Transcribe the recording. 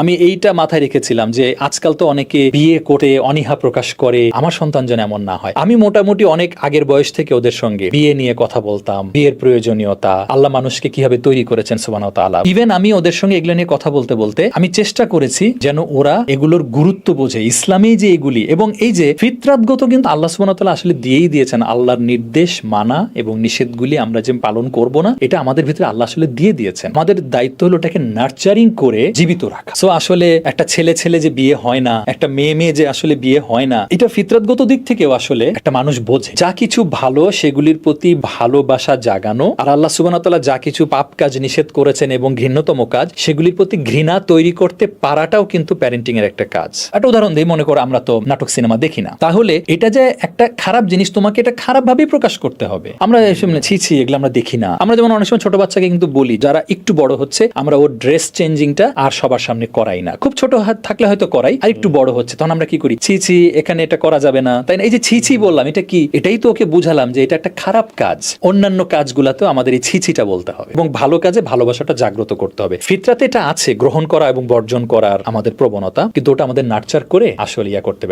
আমি এইটা মাথায় রেখেছিলাম যে আজকাল তো অনেকে বিয়ে করে অনীহা প্রকাশ করে, আমার সন্তান যেন এমন না হয়। আমি মোটামুটি অনেক আগের বয়স থেকে ওদের সঙ্গে বিয়ে নিয়ে কথা বলতাম, বিয়ের প্রয়োজনীয়তা, আল্লাহ মানুষকে কিভাবে তৈরি করেছেন সুবহানাহু ওয়া তাআলা। ইভেন আমি ওদের সঙ্গে এগুলো নিয়ে কথা বলতে বলতে আমি চেষ্টা করেছি যেন ওরা এগুলোর গুরুত্ব বোঝে, ইসলামে যে এগুলি এবং এই যে ফিতরাতগত কিন্তু আল্লাহ সুবহানাহু ওয়া তাআলা আসলে দিয়েই দিয়েছেন। আল্লাহর নির্দেশ মানা এবং নিষেধগুলি আমরা যে পালন করব না, এটা আমাদের ভিতরে আল্লাহ আসলে দিয়ে দিয়েছেন। আমাদের দায়িত্ব হলো এটাকে নার্চারিং করে জীবিত রাখা। সো আসলে একটা ছেলে ছেলে যে বিয়ে হয় না, একটা মেয়ে মেয়ে যে আসলে বিয়ে হয় না, এটা ফিতরাতগত দিক থেকেও আসলে একটা মানুষ বোঝে। যা কিছু ভালো সেগুলির প্রতি ভালোবাসা জাগানো, আর আল্লাহ সুবহানাহু ওয়া তাআলা যা কিছু পাপ কাজ নিষেধ করেছেন এবং ঘৃণ্যতম কাজ, সেগুলির প্রতি ঘৃণা তৈরি করতে পারাটাও কিন্তু প্যারেন্টিং এর একটা কাজ। একটা উদাহরণ দিই, মনে করো আমরা তো নাটক সিনেমা দেখি না, তাহলে এটা যে একটা খারাপ জিনিস, তোমাকে এটা খারাপ ভাবে প্রকাশ করতে হবে। আমরা ছি ছি এগুলো আমরা দেখি না। আমরা যেমন অনেক সময় ছোট বাচ্চাকে কিন্তু বলি, যারা একটু বড় হচ্ছে, আমরা ওর ড্রেস চেঞ্জিংটা আর সবার সামনে করাই না। খুব ছোট হাত থাকলে হয়তো করাই, আর একটু বড় হচ্ছে তখন আমরা কি করি, ছি ছি এখানে এটা করা যাবে না, তাই না? এই যে ছি ছি বললাম, এটা কি? এটাই তো ওকে বুঝালাম যে এটা একটা খারাপ কাজ। অন্যান্য কাজগুলাতেও আমাদের এই ছি ছিটা বলতে হবে এবং ভালো কাজে ভালোবাসাটা জাগ্রত করতে হবে। ফিতরাতে এটা আছে, গ্রহণ করা এবং বর্জন করার আমাদের প্রবণতা, কিন্তু ওটা আমাদের নার্চার করে আসলে করতে হবে।